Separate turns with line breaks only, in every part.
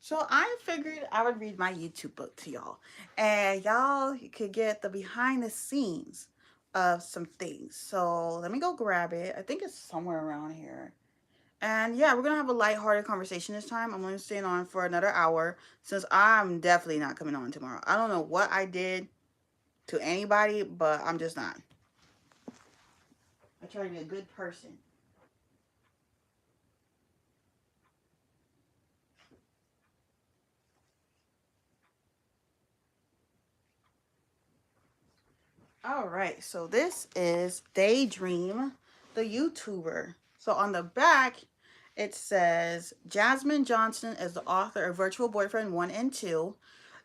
So I figured I would read my YouTube book to y'all, and y'all could get the behind the scenes of some things. So let me go grab it. I think it's somewhere around here. And yeah, we're gonna have a lighthearted conversation this time. I'm gonna stay on for another hour since I'm definitely not coming on tomorrow. I don't know what I did to anybody, but I'm just not. I try to be a good person. All right, so this is Daydream, the YouTuber. So on the back, it says Jasmine Johnson is the author of Virtual Boyfriend 1 and 2,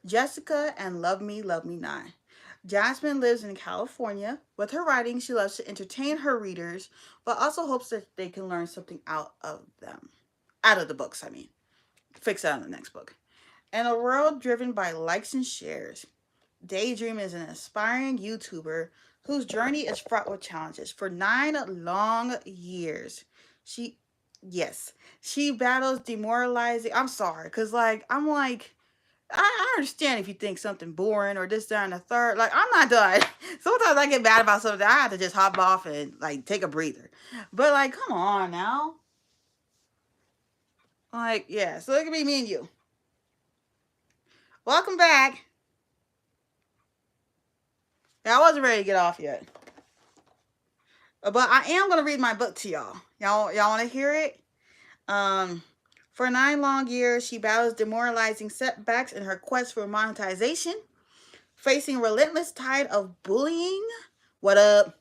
Jessica and Love Me Not. Jasmine lives in California. With her writing, she loves to entertain her readers, but also hopes that they can learn something out of them. Out of the books, I mean. Fix that on the next book. In a world driven by likes and shares, Daydream is an aspiring YouTuber whose journey is fraught with challenges. For 9 long years, she, yes, she battles demoralizing. I'm sorry, cause I understand if you think something boring or this, that, and the third. Like, I'm not done. Sometimes I get mad about something. I have to just hop off and like take a breather. But like, come on now. Like, yeah. So it could be me and you. Welcome back. Yeah, I wasn't ready to get off yet. But I am gonna read my book to y'all. Y'all want to hear it? Um, for 9 long years, she battles demoralizing setbacks in her quest for monetization, facing a relentless tide of bullying. What up?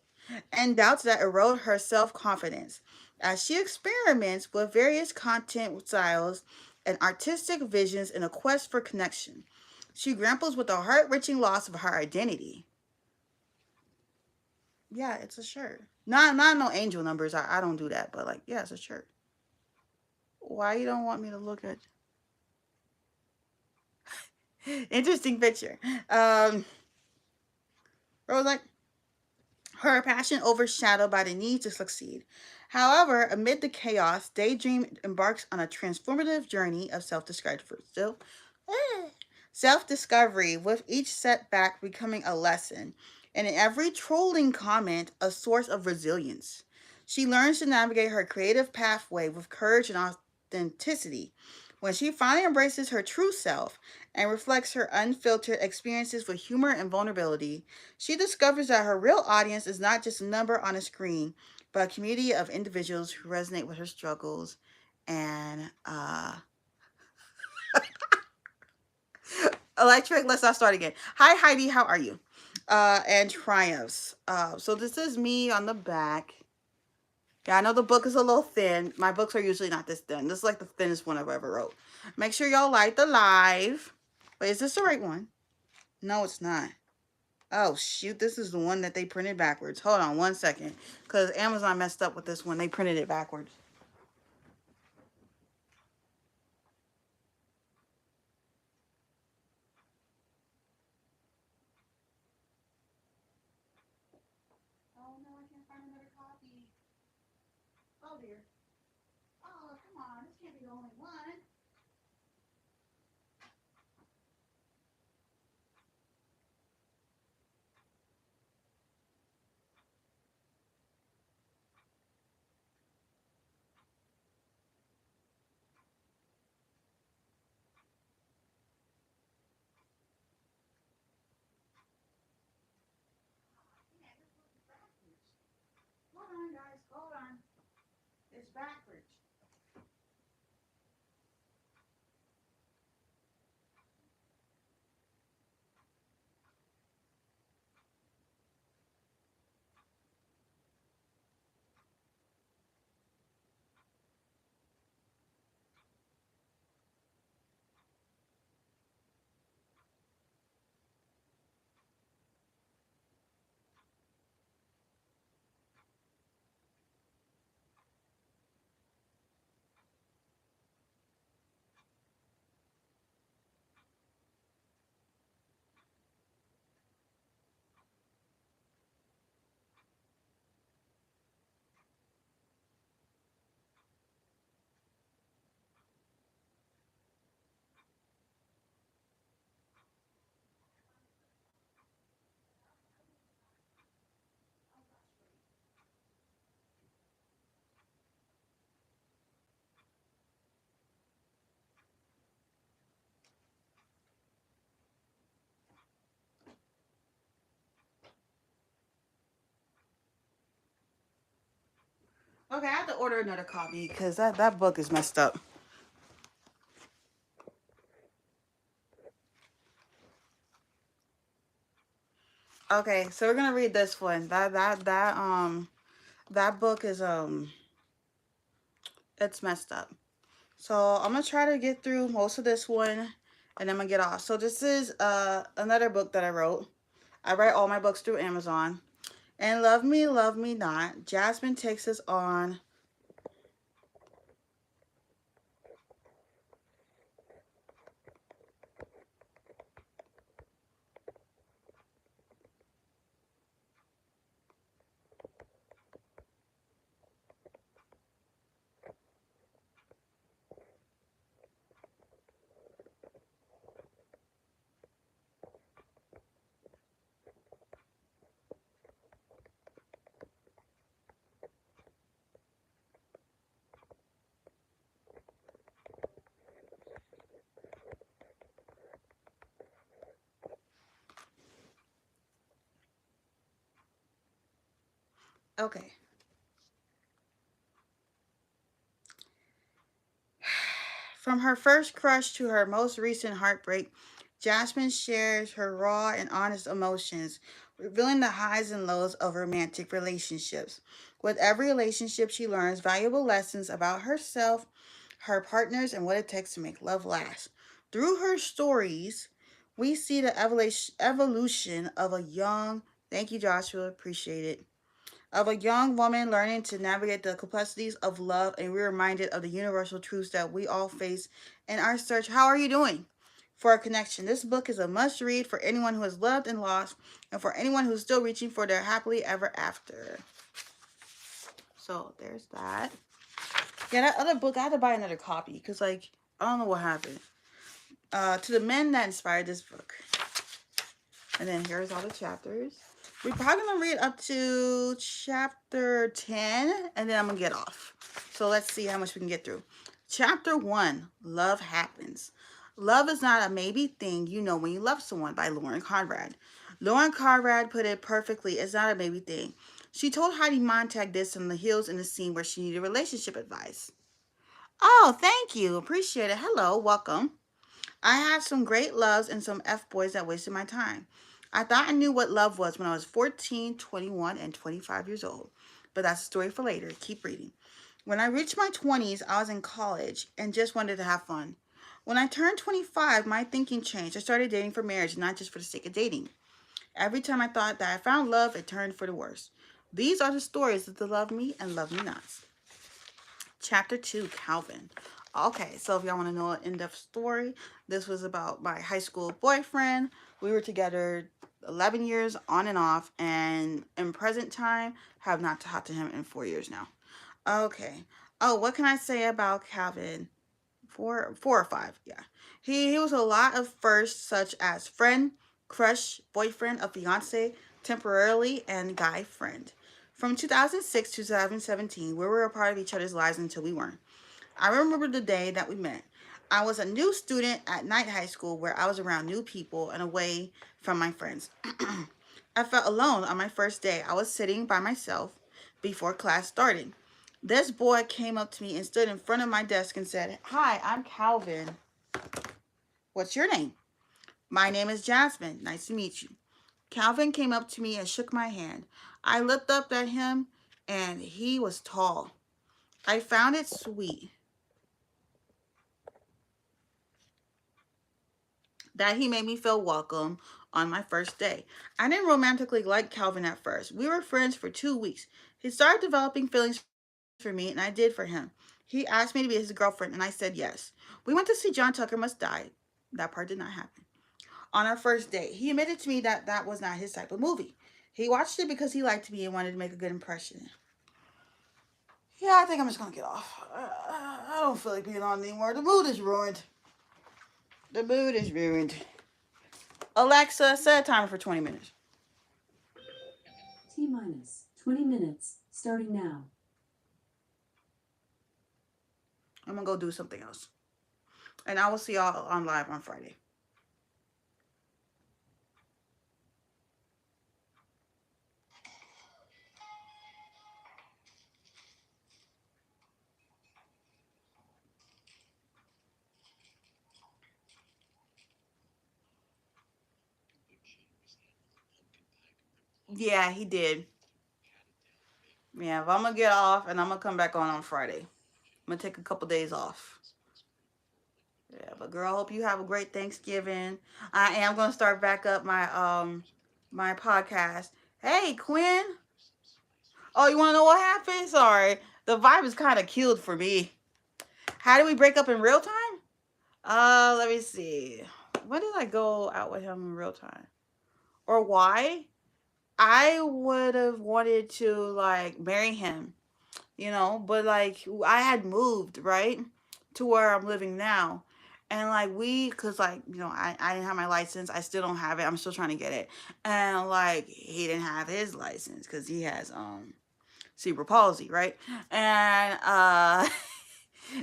And doubts that erode her self-confidence as she experiments with various content styles and artistic visions in a quest for connection. She grapples with the heart-wrenching loss of her identity. Yeah, it's a shirt. Not no angel numbers. I don't do that, but like, yeah, it's a shirt. Why you don't want me to look at? Interesting picture. Rose like her passion overshadowed by the need to succeed. However, amid the chaos, Daydream embarks on a transformative journey of self-discovery, with each setback becoming a lesson, and in every trolling comment, a source of resilience. She learns to navigate her creative pathway with courage and authenticity. When she finally embraces her true self and reflects her unfiltered experiences with humor and vulnerability, she discovers that her real audience is not just a number on a screen, but a community of individuals who resonate with her struggles and electric. Let's not start again. Hi Heidi, how are you? And triumphs. So this is me on the back. Yeah, I know the book is a little thin. My books are usually not this thin. This is like the thinnest one I've ever wrote. Make sure y'all like the live. Wait, is this the right one? No, it's not. Oh shoot, this is the one that they printed backwards. Hold on one second. Because Amazon messed up with this one. They printed it backwards. Oh no, I can't find another copy. Oh dear. Oh, come on. This can't be the only one. Yeah, this book is backwards. Hold on, guys. Hold on. It's backwards. Okay, I have to order another copy because that book is messed up. Okay, so we're gonna read this one. That book is it's messed up. So I'm gonna try to get through most of this one, and then I'm gonna get off. So this is another book that I wrote. I write all my books through Amazon. And Love Me Not, Jasmine takes us on. Okay. From her first crush to her most recent heartbreak, Jasmine shares her raw and honest emotions, revealing the highs and lows of romantic relationships. With every relationship, she learns valuable lessons about herself, her partners, and what it takes to make love last. Through her stories, we see the evolution of a young, thank you, Joshua, appreciate it, of a young woman learning to navigate the complexities of love, and we're reminded of the universal truths that we all face in our search. How are you doing? For a connection. This book is a must read for anyone who has loved and lost, and for anyone who's still reaching for their happily ever after. So there's that. Yeah, that other book, I had to buy another copy because, like, I don't know what happened. To the men that inspired this book. And then here's all the chapters. We're probably going to read up to chapter 10, and then I'm going to get off. So let's see how much we can get through. Chapter 1, Love Happens. Love is not a maybe thing you know when you love someone, by Lauren Conrad. Lauren Conrad put it perfectly. It's not a maybe thing. She told Heidi Montag this on the heels in the scene where she needed relationship advice. Oh, thank you. Appreciate it. Hello, welcome. I have some great loves and some F boys that wasted my time. I thought I knew what love was when I was 14, 21, and 25 years old. But that's a story for later. Keep reading. When I reached my 20s, I was in college and just wanted to have fun. When I turned 25, my thinking changed. I started dating for marriage, not just for the sake of dating. Every time I thought that I found love, it turned for the worse. These are the stories of the Love Me and Love Me Nots. Chapter 2, Calvin. Okay, so if y'all want to know an in-depth story, this was about my high school boyfriend. We were together 11 years on and off, and in present time, have not talked to him in 4 years now. Okay. Oh, what can I say about Calvin? Four or five, yeah. He was a lot of firsts, such as friend, crush, boyfriend, a fiance, temporarily, and guy friend. From 2006 to 2017, we were a part of each other's lives until we weren't. I remember the day that we met. I was a new student at night high school where I was around new people and away from my friends. I felt alone on my first day. I was sitting by myself before class started. This boy came up to me and stood in front of my desk and said, "Hi, I'm Calvin. What's your name?" "My name is Jasmine. Nice to meet you." Calvin came up to me and shook my hand. I looked up at him and he was tall. I found it sweet that he made me feel welcome on my first day. I didn't romantically like Calvin at first. We were friends for 2 weeks. He started developing feelings for me, and I did for him. He asked me to be his girlfriend, and I said yes. We went to see John Tucker Must Die. That part did not happen. On our first date, he admitted to me that that was not his type of movie. He watched it because he liked me and wanted to make a good impression. Yeah, I think I'm just gonna get off. I don't feel like being on anymore. The mood is ruined. The mood is ruined. Alexa, set a timer for 20 minutes.
T minus 20 minutes, starting now.
I'm gonna go do something else. And I will see y'all on live on Friday. Yeah, he did. Yeah, if I'm gonna get off and I'm gonna come back on Friday. I'm gonna take a couple days off. Yeah, but girl, I hope you have a great Thanksgiving. I am gonna start back up my podcast. Hey, Quinn. Oh, you wanna know what happened? Sorry, the vibe is kind of killed for me. How did we break up in real time? Let me see. When did I go out with him in real time? Or why? I would have wanted to like marry him, but like I had moved, right? To where I'm living now. And like cause like, I didn't have my license. I still don't have it. I'm still trying to get it. And like he didn't have his license because he has cerebral palsy, right? And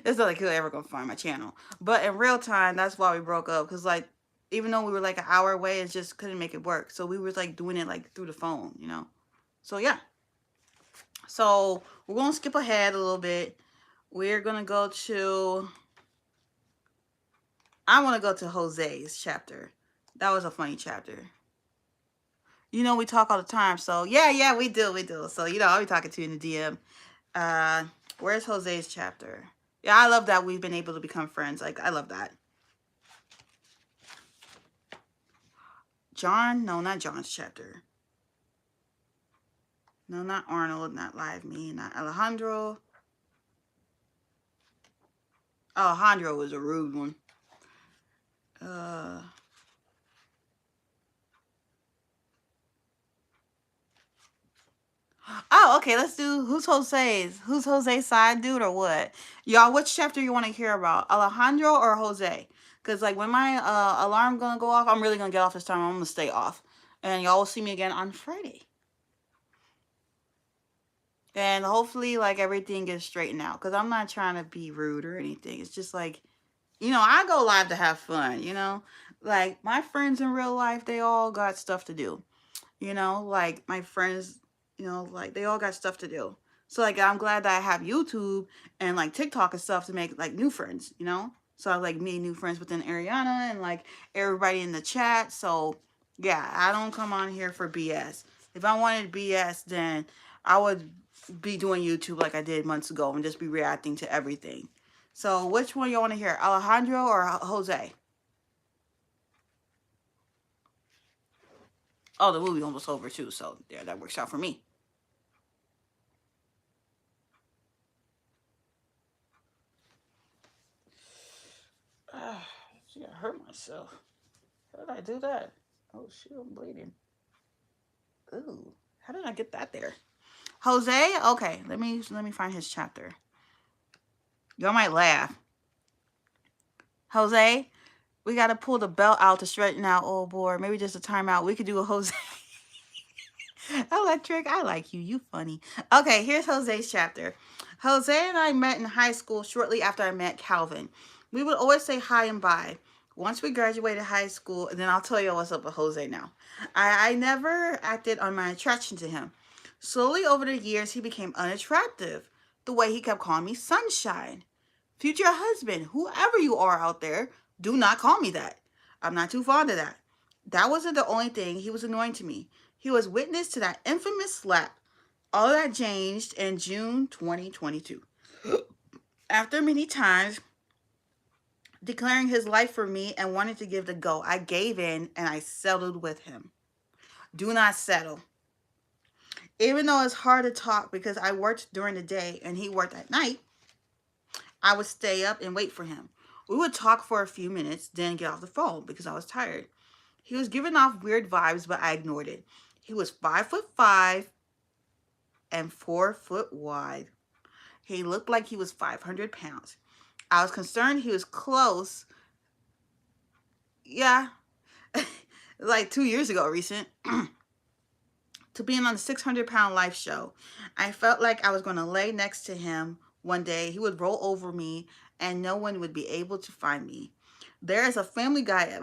it's not like he'll ever gonna find my channel. But in real time, that's why we broke up. Cause like even though we were like an hour away, it just couldn't make it work. So we were like doing it like through the phone. So yeah. So we're gonna skip ahead a little bit. We're gonna go to I wanna go to Jose's chapter. That was a funny chapter. We talk all the time, so yeah, we do. So I'll be talking to you in the DM. Uh where's Jose's chapter? Yeah, I love that we've been able to become friends. Like I love that. John? No, not John's chapter. No, not Arnold, not Live Me, not Alejandro. Alejandro was a rude one. Uh Oh, okay. Let's do who's Jose's. Who's Jose's side dude or what? Y'all, which chapter you want to hear about? Alejandro or Jose? Because like when my alarm gonna go off, I'm really gonna get off this time. I'm gonna stay off, and y'all will see me again on Friday. And hopefully, like everything gets straightened out. Because I'm not trying to be rude or anything. It's just like, I go live to have fun. Like my friends in real life, they all got stuff to do. Like my friends, like they all got stuff to do. So like I'm glad that I have YouTube and like TikTok and stuff to make like new friends. So I like meeting new friends within Ariana and like everybody in the chat. So yeah, I don't come on here for BS. If I wanted BS, then I would be doing YouTube like I did months ago and just be reacting to everything. So which one you want to hear, Alejandro or Jose? Oh, the movie almost over too, so yeah, that works out for me. See, I hurt myself. How did I do that? Oh shoot, I'm bleeding. Ooh, how did I get that there? Jose? Okay, let me find his chapter. Y'all might laugh. Jose, we gotta pull the belt out to straighten out old boy. Maybe just a timeout. We could do a Jose. Electric, I like you. You funny. Okay, here's Jose's chapter. Jose and I met in high school shortly after I met Calvin. We would always say hi and bye. Once we graduated high school, and then I'll tell you what's up with Jose now. I never acted on my attraction to him. Slowly over the years, he became unattractive. The way he kept calling me sunshine. Future husband, whoever you are out there, do not call me that. I'm not too fond of that. That wasn't the only thing he was annoying to me. He was witness to that infamous slap. All that changed in June 2022. After many times declaring his life for me and wanting to give the go, I gave in and I settled with him. Do not settle. Even though it's hard to talk because I worked during the day and he worked at night, I would stay up and wait for him. We would talk for a few minutes, then get off the phone because I was tired. He was giving off weird vibes, but I ignored it. He was 5'5" and 4 foot wide. He looked like he was 500 pounds. I was concerned he was close. Yeah, like 2 years ago, recent, to being on the 600-pound life show. I felt like I was going to lay next to him one day. He would roll over me and no one would be able to find me. There is a Family Guy.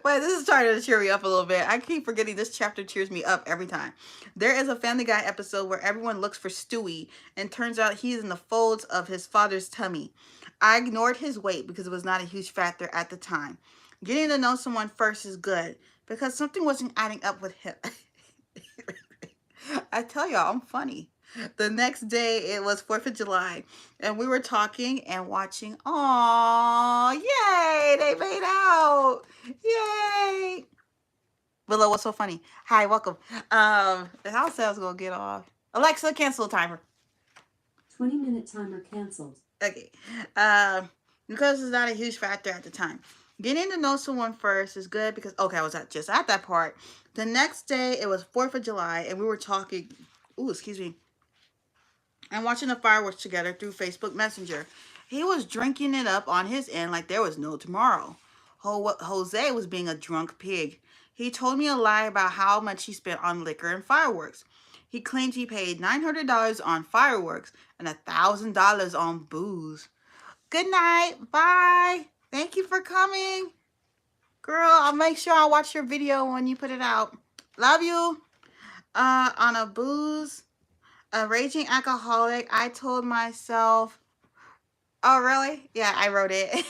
Wait, this is starting to cheer me up a little bit. I keep forgetting this chapter cheers me up every time. There is a Family Guy episode where everyone looks for Stewie and turns out he's in the folds of his father's tummy. I ignored his weight because it was not a huge factor at the time. Getting to know someone first is good because something wasn't adding up with him. I tell y'all, I'm funny. The next day, it was 4th of July, and we were talking and watching. Aww, yay, they made out. Yay. Willow, what's so funny? Hi, welcome. The house sales gonna get off. Alexa, cancel the timer.
20-minute timer canceled.
Okay. Because it's not a huge factor at the time. Getting to know someone first is good because, okay, I was just at that part. The next day, it was 4th of July, and we were talking, ooh, excuse me, and watching the fireworks together through Facebook Messenger. He was drinking it up on his end like there was no tomorrow. Jose was being a drunk pig. He told me a lie about how much he spent on liquor and fireworks. He claimed he paid $900 on fireworks and $1,000 on booze. Good night. Bye. Thank you for coming. Girl, I'll make sure I watch your video when you put it out. Love you. On a booze, a raging alcoholic, I told myself, oh, really? Yeah, I wrote it.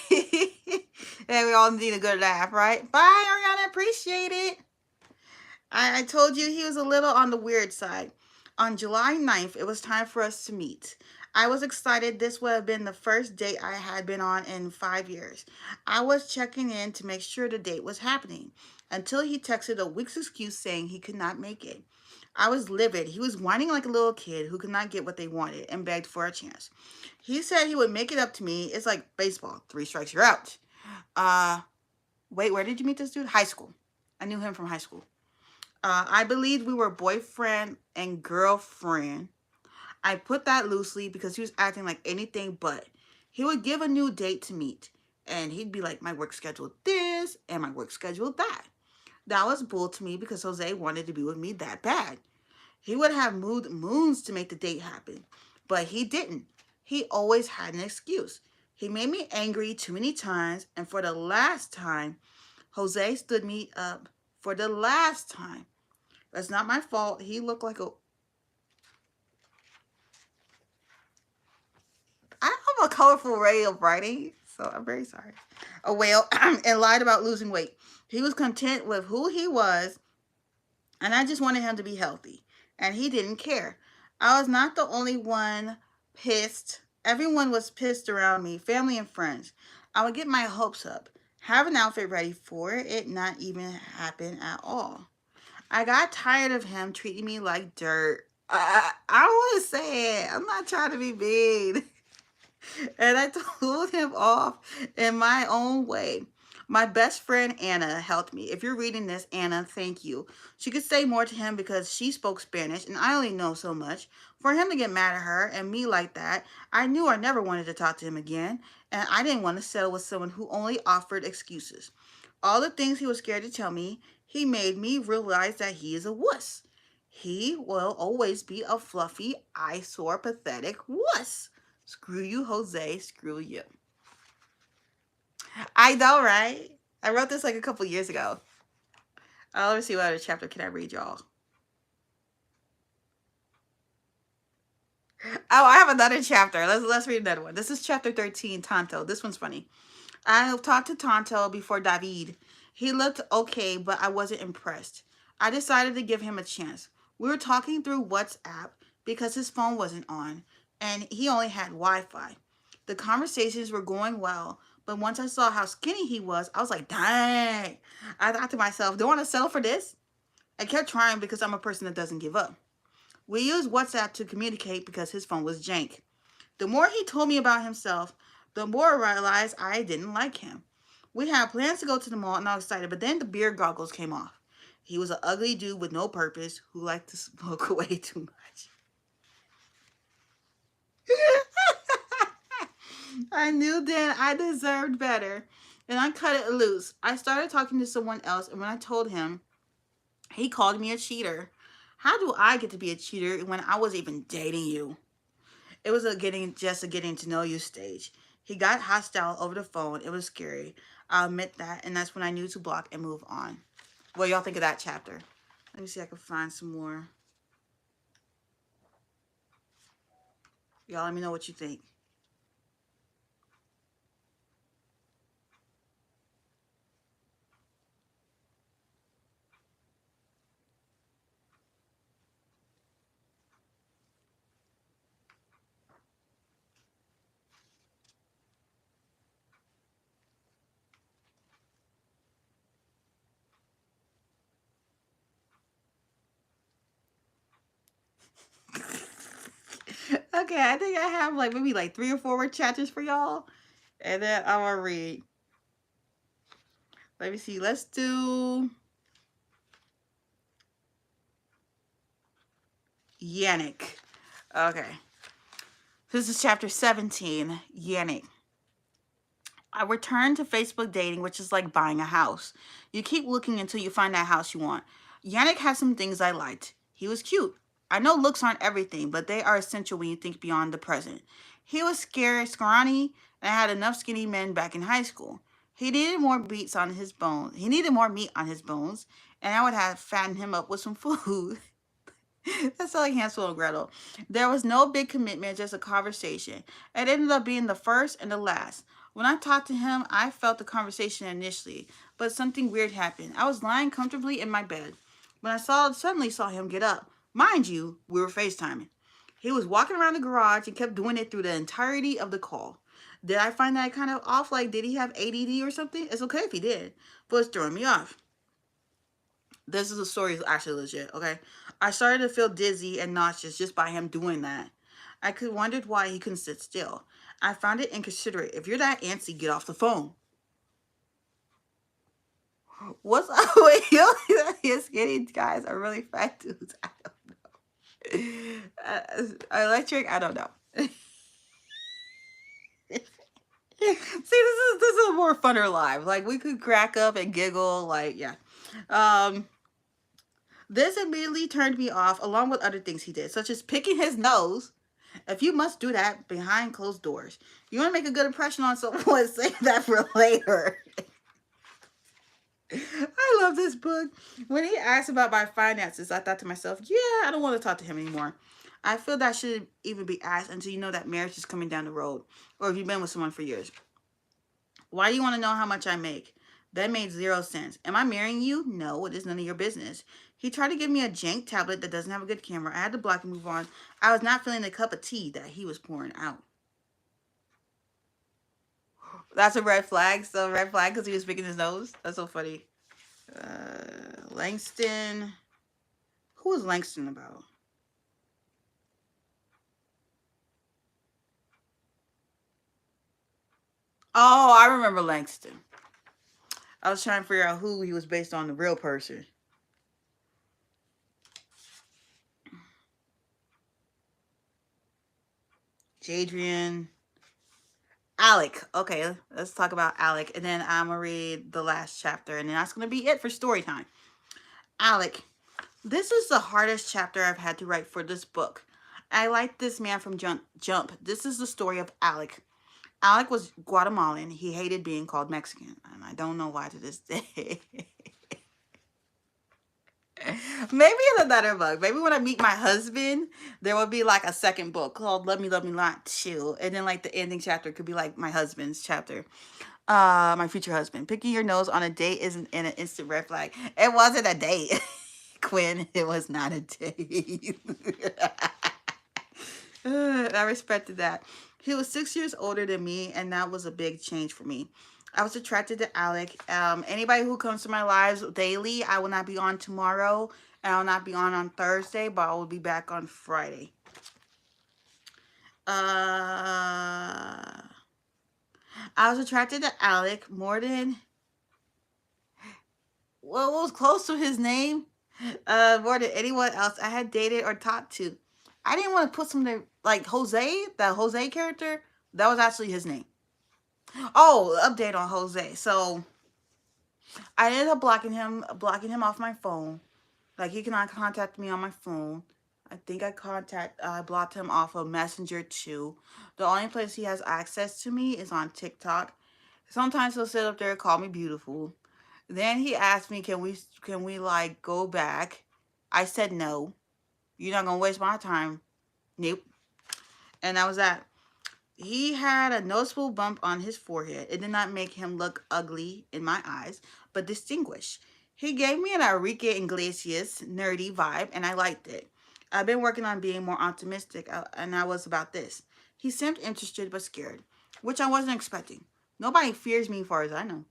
Yeah, we all need a good laugh, right? Bye, Ariana. Appreciate it. I told you he was a little on the weird side. On July 9th, it was time for us to meet. I was excited. This would have been the first date I had been on in 5 years. I was checking in to make sure the date was happening until he texted a week's excuse saying he could not make it. I was livid. He was whining like a little kid who could not get what they wanted and begged for a chance. He said he would make it up to me. It's like baseball. 3 strikes, you're out. Wait, where did you meet this dude? High school. I knew him from high school. I believed we were boyfriend and girlfriend. I put that loosely because he was acting like anything but. He would give a new date to meet, and he'd be like, my work schedule this and my work schedule that. That was bull to me because Jose wanted to be with me that bad. He would have moved moons to make the date happen, but he didn't. He always had an excuse. He made me angry too many times, and for the last time, Jose stood me up for the last time. That's not my fault. He looked like I have a colorful way of writing, so I'm very sorry. A whale and lied about losing weight. He was content with who he was, and I just wanted him to be healthy, and he didn't care. I was not the only one pissed. Everyone was pissed around me, family and friends. I would get my hopes up, have an outfit ready for it not even happen at all. I got tired of him treating me like dirt. I don't want to say it. I'm not trying to be mean. And I told him off in my own way. My best friend Anna helped me. If you're reading this, Anna, thank you. She could say more to him because she spoke Spanish and I only know so much. For him to get mad at her and me like that, I knew I never wanted to talk to him again, and I didn't want to settle with someone who only offered excuses. All the things he was scared to tell me, he made me realize that he is a wuss. He will always be a fluffy, eyesore, pathetic wuss. Screw you, Jose. Screw you. I know, right? I wrote this like a couple years ago. Let me see what other chapter can I read, y'all. Oh, I have another chapter. Let's read another one. This is chapter 13, Tonto. This one's funny. I talked to Tonto before David. He looked okay, but I wasn't impressed. I decided to give him a chance. We were talking through WhatsApp because his phone wasn't on, and he only had Wi-Fi. The conversations were going well, but once I saw how skinny he was, I was like, dang. I thought to myself, do I want to settle for this? I kept trying because I'm a person that doesn't give up. We used WhatsApp to communicate because his phone was jank. The more he told me about himself, the more I realized I didn't like him. We had plans to go to the mall and I was excited, but then the beer goggles came off. He was an ugly dude with no purpose who liked to smoke way too much. I knew then I deserved better, and I cut it loose. I started talking to someone else, and when I told him, he called me a cheater. How do I get to be a cheater when I wasn't even dating you? It was just a getting to know you stage. He got hostile over the phone. It was scary. I'll admit that, and that's when I knew to block and move on. What y'all think of that chapter? Let me see if I can find some more. Y'all let me know what you think. Okay, I think I have like maybe like 3 or 4 chapters for y'all. And then I'm gonna read. Let me see. Let's do Yannick. Okay. This is chapter 17, Yannick. I returned to Facebook dating, which is like buying a house. You keep looking until you find that house you want. Yannick had some things I liked. He was cute. I know looks aren't everything, but they are essential when you think beyond the present. He was scrawny, and I had enough skinny men back in high school. He needed more beats on his bones. He needed more meat on his bones, and I would have fattened him up with some food. That's like Hansel and Gretel. There was no big commitment, just a conversation. It ended up being the first and the last. When I talked to him, I felt the conversation initially, but something weird happened. I was lying comfortably in my bed when I suddenly saw him get up. Mind you, we were FaceTiming. He was walking around the garage and kept doing it through the entirety of the call. Did I find that kind of off? Like, did he have ADD or something? It's okay if he did, but it's throwing me off. This is a story is actually legit, okay? I started to feel dizzy and nauseous just by him doing that. I could wondered why he couldn't sit still. I found it inconsiderate. If you're that antsy, get off the phone. What's up with you? His skinny guys are really fat dudes. I don't know. Electric, I don't know. See, this is a more funner live. Like we could crack up and giggle. Like yeah. Um, This immediately turned me off, along with other things he did, such as picking his nose. If you must do that behind closed doors, you want to make a good impression on someone, save that for later. I love this book. When he asked about my finances, I thought to myself, yeah, I don't want to talk to him anymore. I feel that shouldn't even be asked until you know that marriage is coming down the road, or if you've been with someone for years. Why do you want to know how much I make? That made zero sense. Am I marrying you? No, it is none of your business. He tried to give me a jank tablet that doesn't have a good camera. I had to block and move on. I was not feeling the cup of tea that he was pouring out. That's a red flag. So red flag because he was picking his nose. That's so funny. Langston. Who was Langston about? Oh, I remember Langston. I was trying to figure out who he was based on, the real person. Jadrian. Alec. Okay, let's talk about Alec. And then I'm going to read the last chapter. And then that's going to be it for story time. Alec. This is the hardest chapter I've had to write for this book. I like this man from Jump. This is the story of Alec. Alec was Guatemalan. He hated being called Mexican. And I don't know why to this day. Maybe in another book. Maybe when I meet my husband, there will be like a second book called Love Me, Love Me Not, Chill. And then like the ending chapter could be like my husband's chapter. My future husband. Picking your nose on a date isn't an instant red flag. It wasn't a date. Quinn, it was not a date. I respected that. He was 6 years older than me, and that was a big change for me. I was attracted to Alec. Anybody who comes to my lives daily, I will not be on tomorrow, and I will not be on Thursday, but I will be back on Friday. I was attracted to Alec more than what was close to his name, more than anyone else I had dated or talked to. I didn't want to put something like Jose, that Jose character. That was actually his name. Oh, update on Jose. So I ended up blocking him off my phone. Like he cannot contact me on my phone. I think I blocked him off of Messenger too. The only place he has access to me is on TikTok. Sometimes he'll sit up there and call me beautiful. Then he asked me, can we like go back? I said no. You're not gonna waste my time. Nope. And that was that. He had a noticeable bump on his forehead. It did not make him look ugly in my eyes, but distinguished. He gave me an Enrique Iglesias nerdy vibe, and I liked it. I've been working on being more optimistic, and I was about this. He seemed interested but scared, which I wasn't expecting. Nobody fears me as far as I know.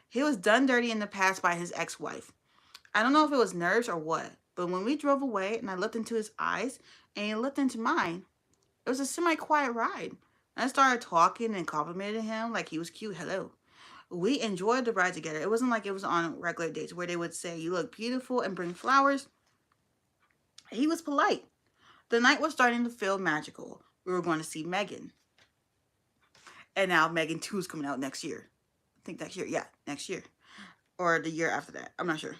He was done dirty in the past by his ex-wife. I don't know if it was nerves or what, but when we drove away and I looked into his eyes and he looked into mine, It was a semi-quiet ride. I started talking and complimented him like he was cute. Hello. We enjoyed the ride together. It wasn't like it was on regular dates where they would say, "You look beautiful," and bring flowers. He was polite. The night was starting to feel magical. We were going to see Megan. And now Megan 2 is coming out next year. I think next year. Yeah, next year. Or the year after that. I'm not sure.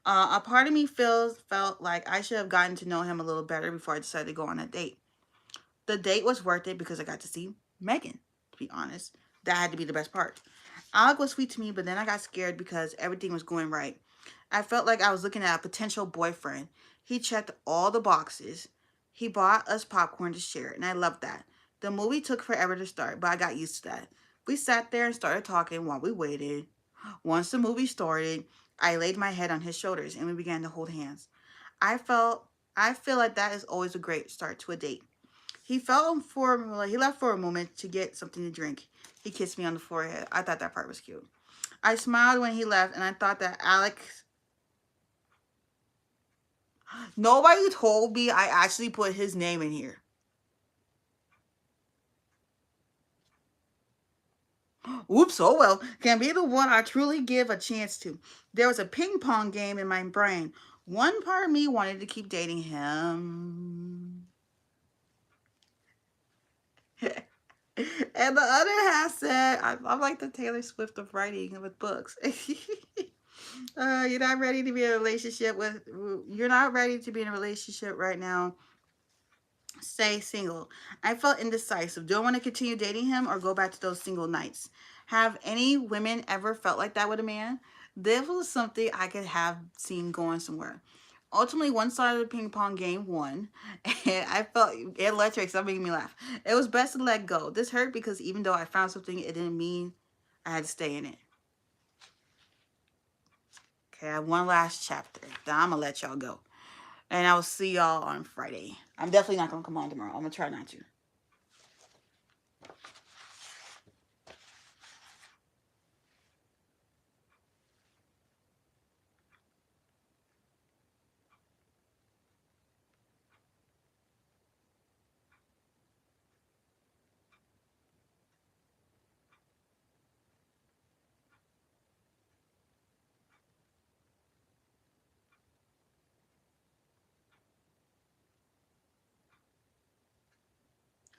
A part of me felt like I should have gotten to know him a little better before I decided to go on a date. The date was worth it because I got to see Megan, to be honest. That had to be the best part. Alec was sweet to me, but then I got scared because everything was going right. I felt like I was looking at a potential boyfriend. He checked all the boxes. He bought us popcorn to share, and I loved that. The movie took forever to start, but I got used to that. We sat there and started talking while we waited. Once the movie started, I laid my head on his shoulders and we began to hold hands. I felt I feel like that is always a great start to a date. He left for a moment to get something to drink. He kissed me on the forehead. I thought that part was cute. I smiled when he left, and I thought that Alex. Nobody told me I actually put his name in here. Oops, oh well. Can be the one I truly give a chance to. There was a ping pong game in my brain. One part of me wanted to keep dating him. And the other half said, I'm like the Taylor Swift of writing with books. You're not ready to be in a relationship with, you're not ready to be in a relationship right now. Stay single. I felt indecisive. Do I want to continue dating him or go back to those single nights? Have any women ever felt like that with a man? This was something I could have seen going somewhere. Ultimately, one side of the ping pong game won, and I felt electric. Stop making me laugh. It was best to let go. This hurt because even though I found something, it didn't mean I had to stay in it. Okay, I have one last chapter. Then I'm gonna let y'all go, and I will see y'all on Friday. I'm definitely not gonna come on tomorrow. I'm gonna try not to.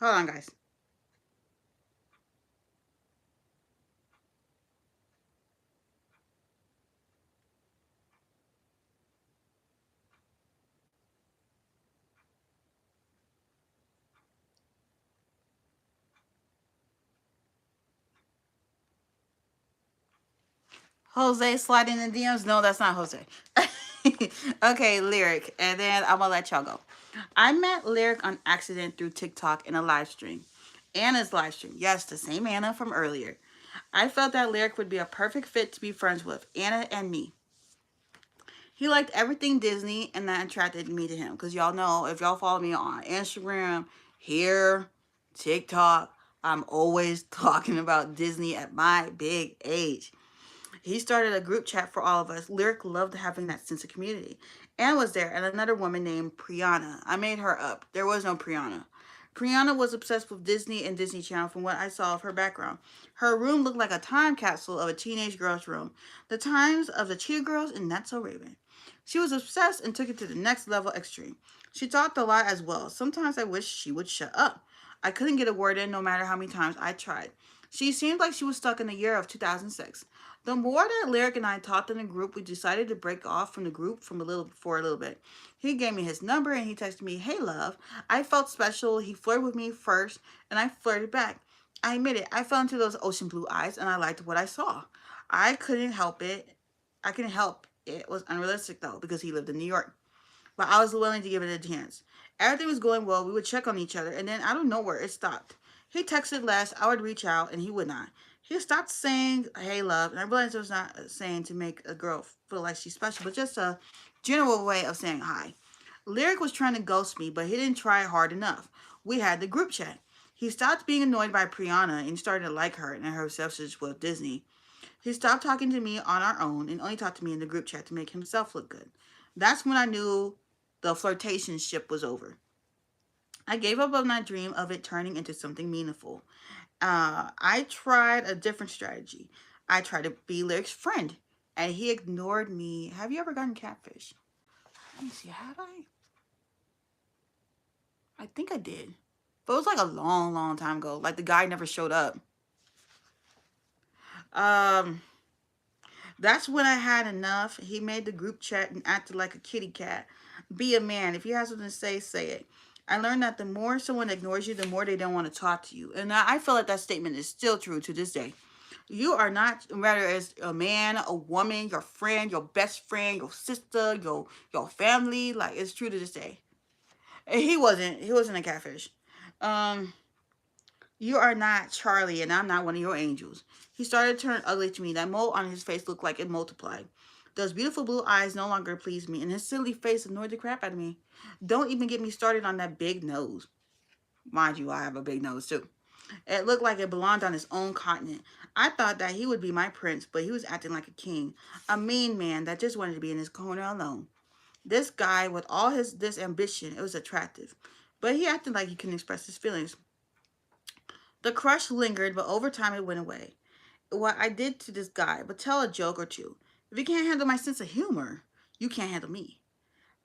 Hold on, guys. Jose sliding in the DMs? No, that's not Jose. Okay, Lyric. And then I'm going to let y'all go. I met Lyric on accident through TikTok in a live stream. Anna's live stream. Yes, the same Anna from earlier. I felt that Lyric would be a perfect fit to be friends with Anna and me. He liked everything Disney, and that attracted me to him. Because y'all know, if y'all follow me on Instagram, here, TikTok, I'm always talking about Disney at my big age. He started a group chat for all of us. Lyric loved having that sense of community. Anne was there, and another woman named Priyana. I made her up. There was no Priyana. Priyana was obsessed with Disney and Disney Channel from what I saw of her background. Her room looked like a time capsule of a teenage girl's room. The times of the Cheer Girls and That's So Raven. She was obsessed and took it to the next level extreme. She talked a lot as well. Sometimes I wish she would shut up. I couldn't get a word in no matter how many times I tried. She seemed like she was stuck in the year of 2006. The more that Lyric and I talked in the group, we decided to break off from the group for a little bit. He gave me his number and he texted me, "Hey love." I felt special. He flirted with me first and I flirted back. I admit it, I fell into those ocean blue eyes and I liked what I saw. I couldn't help it. I couldn't help it was unrealistic though because he lived in New York. But I was willing to give it a chance. Everything was going well. We would check on each other, and then out of nowhere, it stopped. He texted less. I would reach out, and he would not. He stopped saying, "Hey, love," and I realized it was not saying to make a girl feel like she's special, but just a general way of saying hi. Lyric was trying to ghost me, but he didn't try hard enough. We had the group chat. He stopped being annoyed by Priyana and started to like her and her obsession with Disney. He stopped talking to me on our own and only talked to me in the group chat to make himself look good. That's when I knew the flirtation ship was over. I gave up on that dream of it turning into something meaningful. I tried a different strategy. I tried to be Lyric's friend, and he ignored me. Have you ever gotten catfish? Let me see. Have I? I think I did. But it was like a long, long time ago. Like the guy never showed up. Um, that's when I had enough. He made the group chat and acted like a kitty cat. Be a man. If you have something to say, say it. I learned that the more someone ignores you, the more they don't want to talk to you. And I feel like that statement is still true to this day. You are not, whether it's a man, a woman, your friend, your best friend, your sister, your family. Like it's true to this day. And he wasn't. He wasn't a catfish. Um, you are not Charlie, and I'm not one of your angels. He started to turn ugly to me. That mole on his face looked like it multiplied. Those beautiful blue eyes no longer pleased me, and his silly face annoyed the crap out of me. Don't even get me started on that big nose. Mind you, I have a big nose too. It looked like it belonged on his own continent. I thought that he would be my prince, but he was acting like a king. A mean man that just wanted to be in his corner alone. This guy, with all his this ambition, it was attractive. But he acted like he couldn't express his feelings. The crush lingered, but over time it went away. What I did to this guy, but tell a joke or two. If you can't handle my sense of humor, you can't handle me.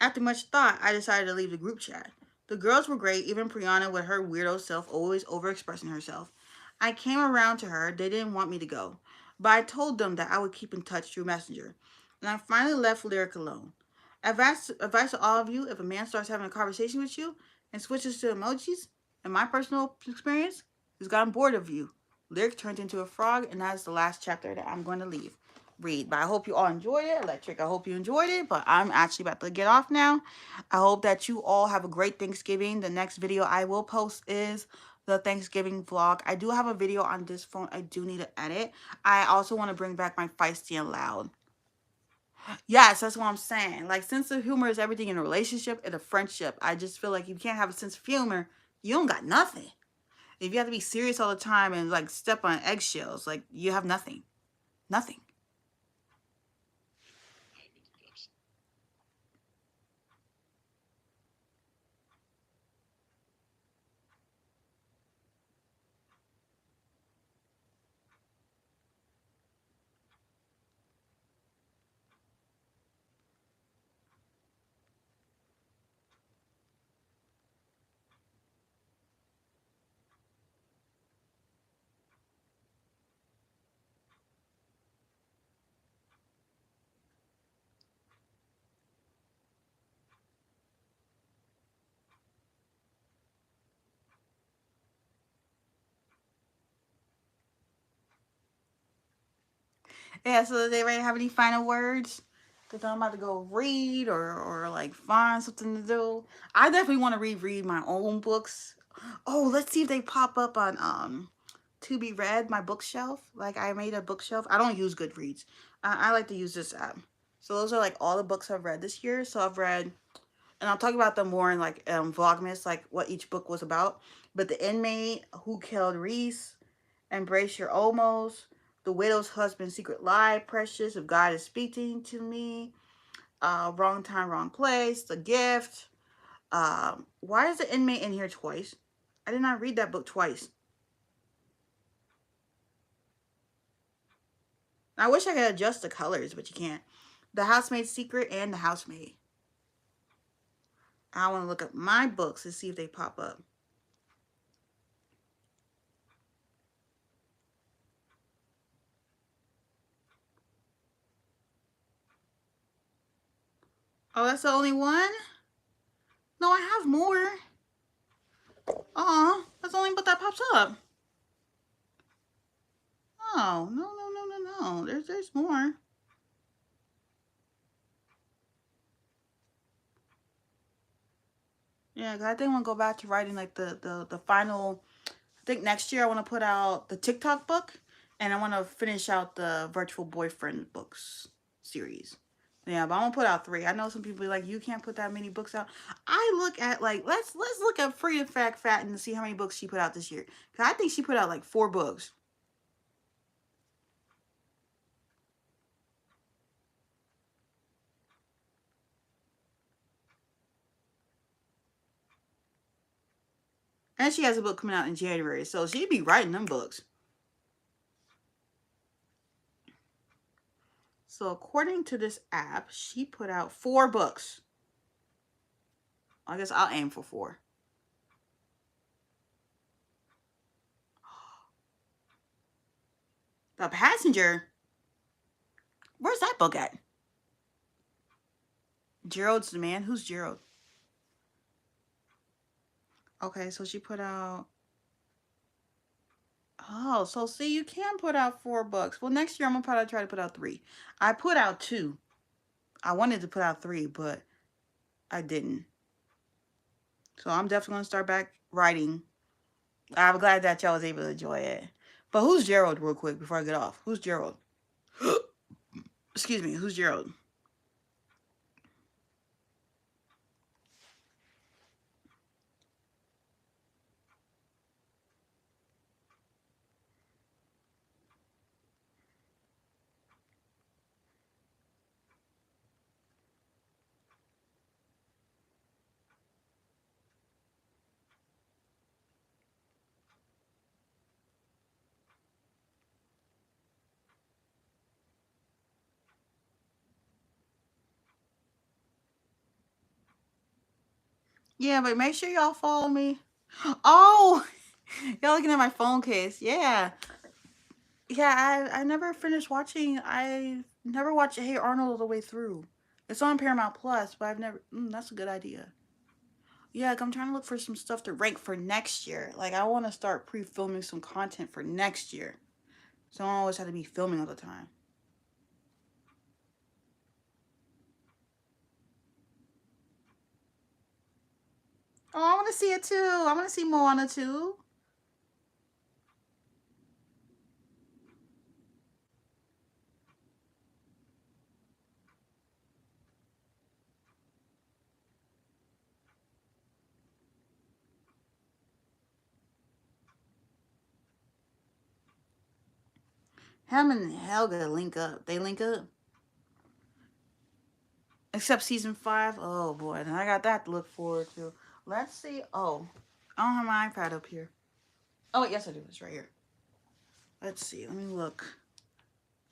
After much thought, I decided to leave the group chat. The girls were great, even Priyana with her weirdo self always overexpressing herself. I came around to her, they didn't want me to go. But I told them that I would keep in touch through Messenger. And I finally left Lyric alone. Advice to all of you, if a man starts having a conversation with you and switches to emojis, in my personal experience, he's gotten bored of you. Lyric turned into a frog, and that is the last chapter that I'm going to read. But I hope you all enjoyed it. Electric, I hope you enjoyed it. But I'm actually about to get off now. I hope that you all have a great Thanksgiving. The next video I will post is the Thanksgiving vlog. I do have a video on this phone I do need to edit. I also want to bring back my feisty and loud. Yes, that's what I'm saying. Like, sense of humor is everything in a relationship and a friendship. I just feel like if you can't have a sense of humor, you don't got nothing. If you have to be serious all the time and like step on eggshells, like you have nothing. Nothing. Yeah, so does anybody have any final words? Because I'm about to go read or like find something to do. I definitely want to reread my own books. Oh, let's see if they pop up on to be read, my bookshelf. Like I made a bookshelf. I don't use Goodreads. I like to use this app. So those are like all the books I've read this year. So I've read, and I'll talk about them more in like Vlogmas, like what each book was about. But The Inmate, Who Killed Reese, Embrace Your Almost, The Widow's Husband, Secret Lie, Precious, If God Is Speaking to Me, Wrong Time, Wrong Place, The Gift. Why is The Inmate in here twice? I did not read that book twice. I wish I could adjust the colors, but you can't. The Housemaid's Secret and The Housemaid. I want to look up my books and see if they pop up. Oh, that's the only one? No, I have more. Aw, that's the only book that pops up. Oh, no. There's more. Yeah, 'cause I think I want to go back to writing like the final. I think next year I want to put out the TikTok book, and I want to finish out the virtual boyfriend books series. Yeah, but I'm gonna put out 3. I know some people be like, you can't put that many books out. I look at like let's look at Free and Fat and see how many books she put out this year. Cause I think she put out like 4 books. And she has a book coming out in January, so she'd be writing them books. So according to this app, she put out 4 books. I guess I'll aim for 4. The Passenger. Where's that book at? Gerald's the Man. Who's Gerald? Okay, so she put out. Oh, so see, you can put out 4 books. Well, next year I'm gonna probably try to put out 3. I put out 2. I wanted to put out 3, but I didn't. So I'm definitely gonna start back writing. I'm glad that y'all was able to enjoy it. But who's Gerald, real quick, before I get off? Who's Gerald? Excuse me, who's Gerald? Yeah, but make sure y'all follow me. Oh, y'all looking at my phone case. Yeah. Yeah, I never finished watching. I never watched Hey Arnold all the way through. It's on Paramount Plus, but I've never. That's a good idea. Yeah, like I'm trying to look for some stuff to rank for next year. Like I want to start pre-filming some content for next year, so I don't always have to be filming all the time. Oh, I want to see it too. I want to see Moana too. Him and Helga link up. They link up. Except season 5. Oh boy, then I got that to look forward to. Let's see. Oh, I don't have my iPad up here. Oh wait, yes I do. It's right here. Let's see. Let me look.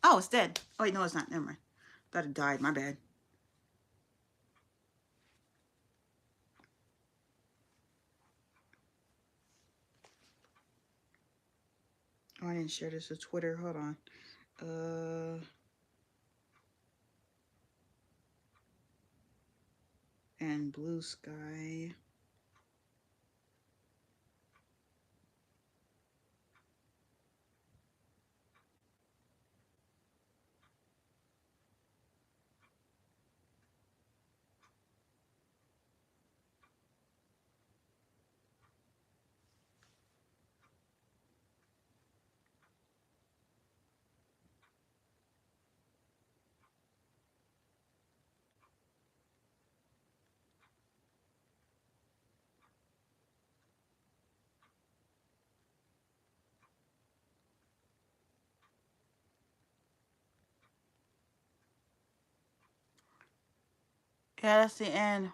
Oh, it's dead. Oh wait, no, it's not. Never mind. Thought it died. My bad. Oh, I didn't share this with Twitter. Hold on. And Blue Sky. Yeah, that's the end.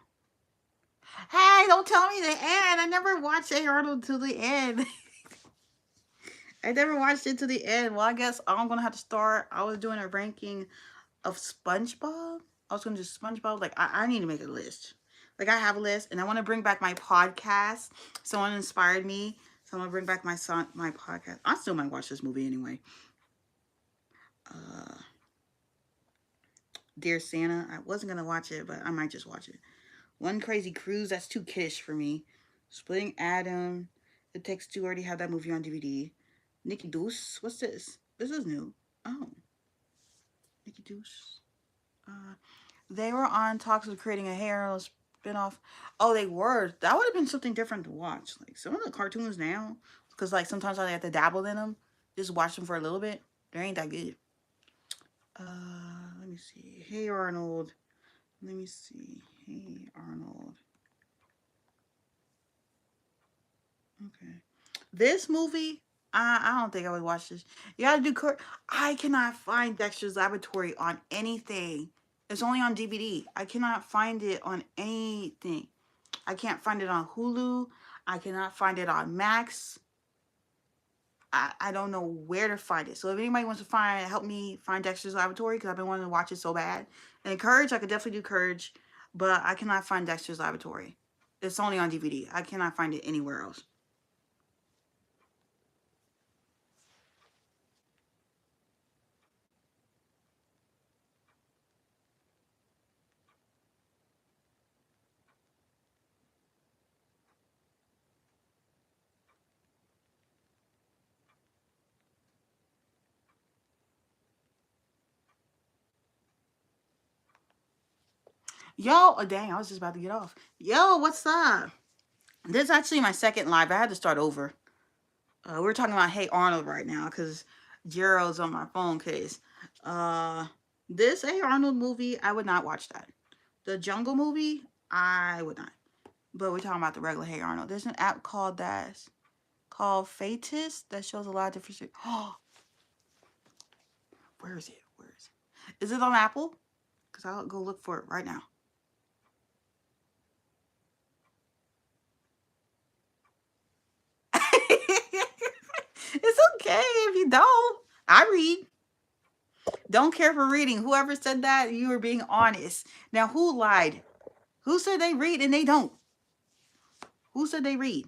Hey, don't tell me the end. I never watched A. Arnold to the end. I never watched it to the end. Well, I guess I'm gonna have to start. I was doing a ranking of SpongeBob. I was gonna do SpongeBob. Like I need to make a list. Like I have a list, and I want to bring back my podcast. Someone inspired me, so I'm gonna bring back my podcast. I still might watch this movie anyway. Uh, Dear Santa. I wasn't gonna watch it, but I might just watch it. One Crazy Cruise. That's too kiddish for me. Splitting Adam. It Takes Two. Already have that movie on DVD. Nikki Deuce. What's this? This is new. Oh, Nikki Deuce. Uh, they were on talks of creating a Halo spinoff. Oh, they were. That would have been something different to watch. Like some of the cartoons now, because like sometimes I have to dabble in them. Just watch them for a little bit. They ain't that good. Let me see. Hey Arnold. Let me see. Hey Arnold. Okay. This movie, I don't think I would watch this. You gotta do. I cannot find Dexter's Laboratory on anything. It's only on DVD. I cannot find it on anything. I can't find it on Hulu. I cannot find it on Max. I don't know where to find it. So if anybody wants to help me find Dexter's Laboratory, because I've been wanting to watch it so bad. And Courage, I could definitely do Courage, but I cannot find Dexter's Laboratory. It's only on DVD. I cannot find it anywhere else. Yo, oh dang, I was just about to get off. Yo, what's up? This is actually my second live. I had to start over. We're talking about Hey Arnold right now because Jero's on my phone case. Uh, this Hey Arnold movie, I would not watch that. The Jungle movie, I would not. But we're talking about the regular Hey Arnold. There's an app called Fatus that shows a lot of different shit. Oh, where is it? Where is it? Is it on Apple? Because I'll go look for it right now. It's okay if you don't. I read. Don't care for reading. Whoever said that, you were being honest. Now, who lied? Who said they read and they don't? Who said they read?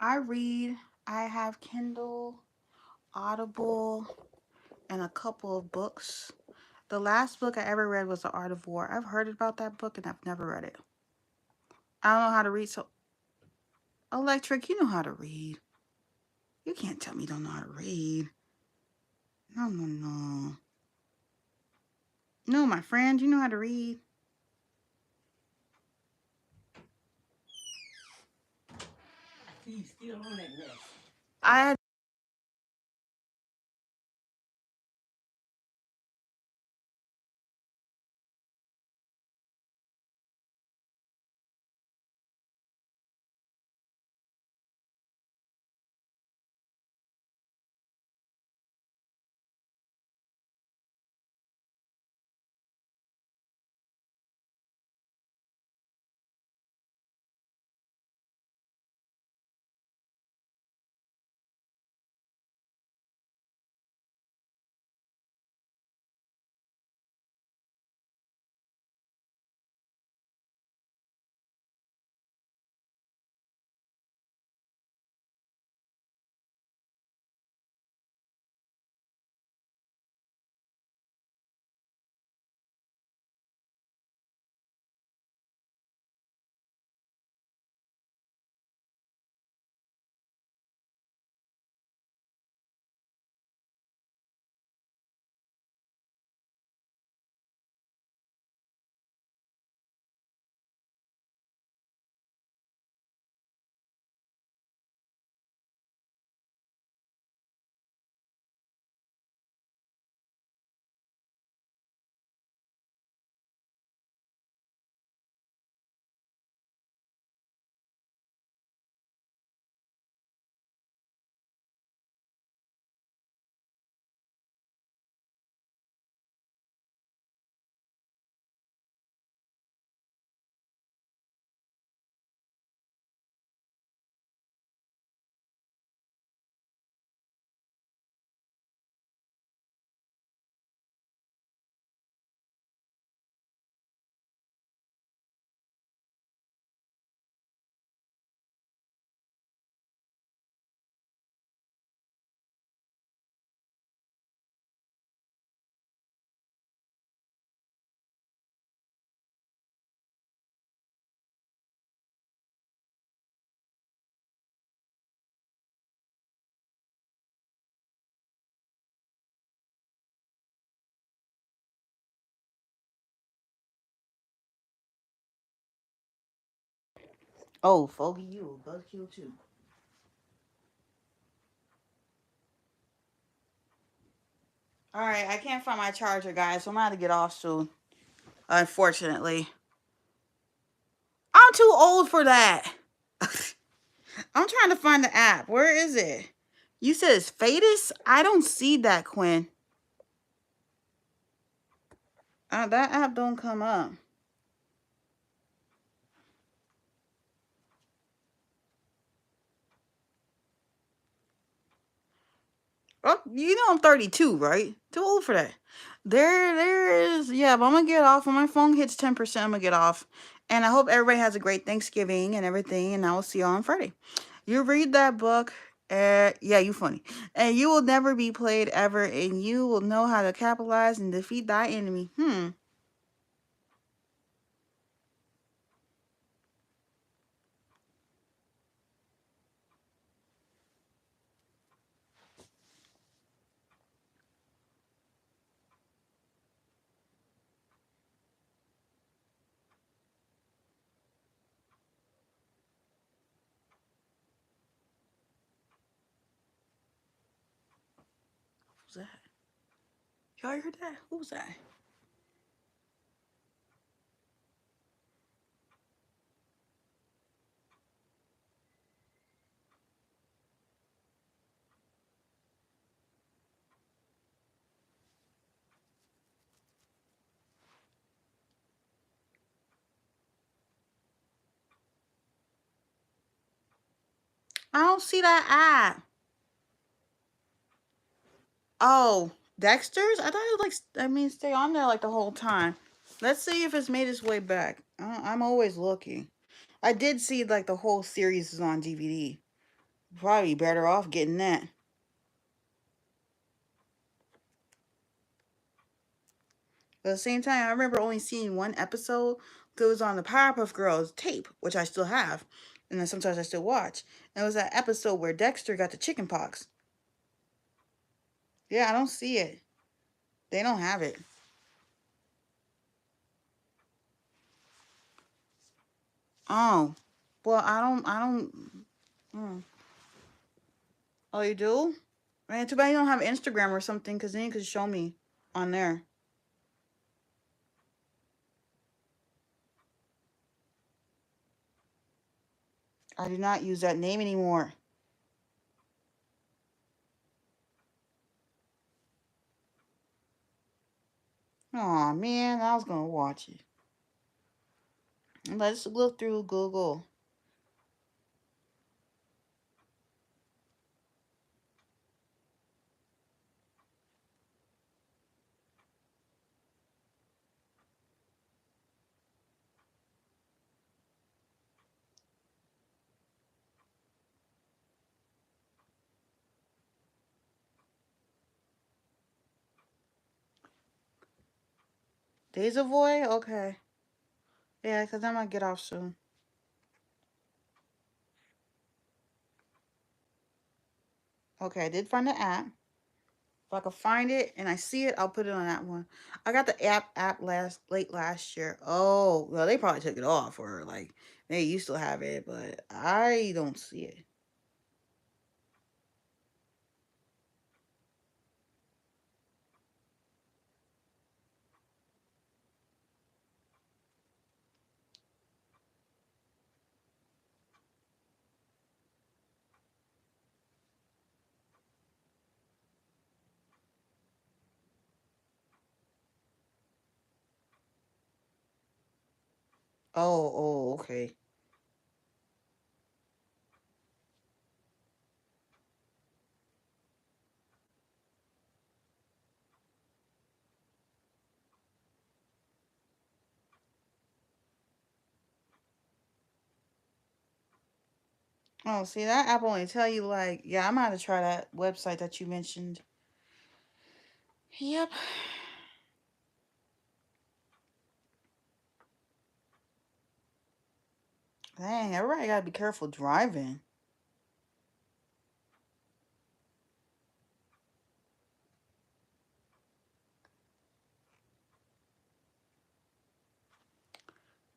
I read. I have Kindle, Audible, and a couple of books. The last book I ever read was The Art of War. I've heard about that book and I've never read it. I don't know how to read, so Electric, you know how to read. You can't tell me you don't know how to read. No, no, no. No, my friend, you know how to read.
He's still on that mess.
I Oh, Foggy, you a buzzkill too. All right, I can't find my charger, guys, so I'm gonna have to get off soon. Unfortunately, I'm too old for that. I'm trying to find the app. Where is it? You said it's Fatus? I don't see that, Quinn. That app don't come up. Oh, you know I'm 32, right? Too old for that. There is. Yeah, but I'm gonna get off. When my phone hits 10%, I'm gonna get off. And I hope everybody has a great Thanksgiving and everything. And I will see you on Friday. You read that book. Yeah, you funny. And you will never be played ever. And you will know how to capitalize and defeat thy enemy. Who's that? Y'all heard that? Who was that? I don't see that app. Oh, Dexter's? I thought it was like, stay on there like the whole time. Let's see if it's made its way back. I'm always looking. I did see like the whole series is on DVD. Probably better off getting that. But at the same time, I remember only seeing one episode that was on the Powerpuff Girls tape, which I still have. And then sometimes I still watch. And it was that episode where Dexter got the chicken pox. Yeah, I don't see it. They don't have it. Oh. Well, I don't. Hmm. Oh, you do? Man, too bad you don't have Instagram or something, because then you could show me on there. I do not use that name anymore. Aw, man, I was gonna watch it. Let's look through Google. Days of Void? Okay. Yeah, because I'm gonna get off soon. Okay, I did find the app. If I can find it and I see it, I'll put it on that one. I got the app late last year. Oh, well, they probably took it off, or like they used to have it, but I don't see it. Oh, okay. Oh, see, that app only tell you like, yeah, I'm gonna try that website that you mentioned. Yep. Dang, everybody gotta be careful driving.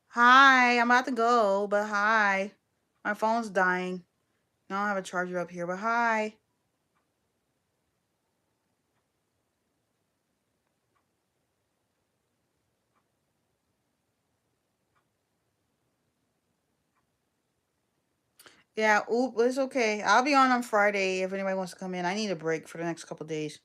Hi, I'm about to go, but hi. My phone's dying. I don't have a charger up here, but hi. Yeah, oop, it's okay. I'll be on Friday if anybody wants to come in. I need a break for the next couple days.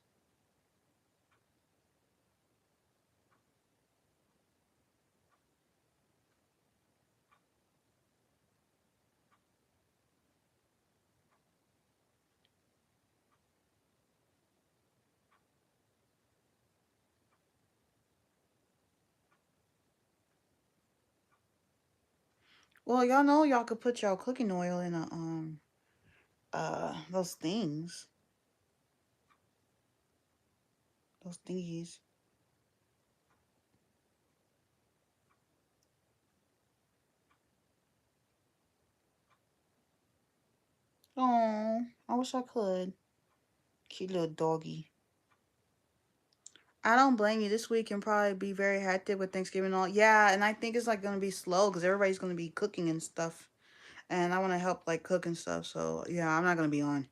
Well, y'all know y'all could put y'all cooking oil in those things. Those thingies. Oh, I wish I could. Cute little doggy. I don't blame you. This week can probably be very hectic with Thanksgiving and all. Yeah, and I think it's like gonna be slow because everybody's gonna be cooking and stuff. And I want to help like cook and stuff. So yeah, I'm not gonna be on.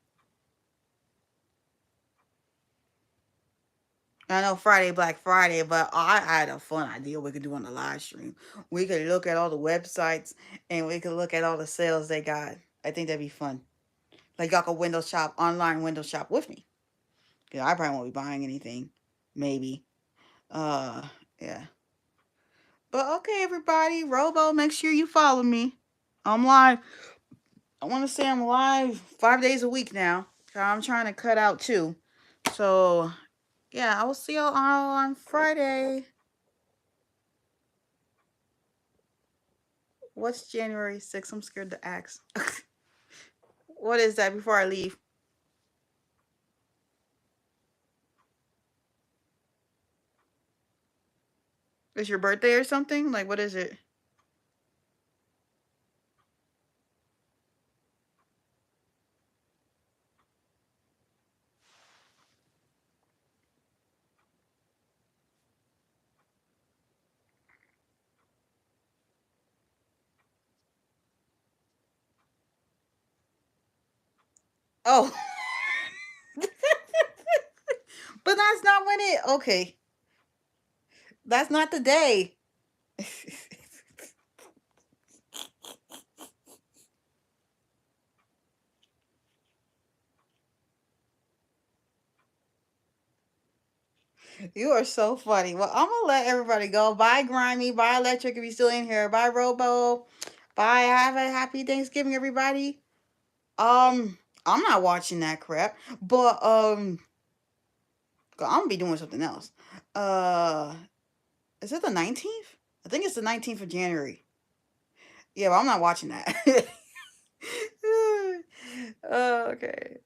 I know Friday, Black Friday, but I had a fun idea we could do on the live stream. We could look at all the websites and we could look at all the sales they got. I think that'd be fun. Like y'all could window shop, online window shop with me. You know, I probably won't be buying anything. Maybe. Uh, yeah. But okay, everybody. Robo, make sure you follow me. I'm live. I want to say I'm live 5 days a week now. I'm trying to cut out too. So, yeah, I will see y'all on Friday. What's January 6th? I'm scared to ask. What is that before I leave? Is your birthday or something? Like, what is it? Oh. But that's not when it. Okay. That's not the day. You are so funny. Well, I'm gonna let everybody go. Bye, Grimy. Bye, Electric. If you're still in here. Bye, Robo. Bye. Have a happy Thanksgiving, everybody. I'm not watching that crap, but I'm gonna be doing something else. Uh, is it the 19th? I think it's the 19th of January. Yeah, but I'm not watching that. Okay.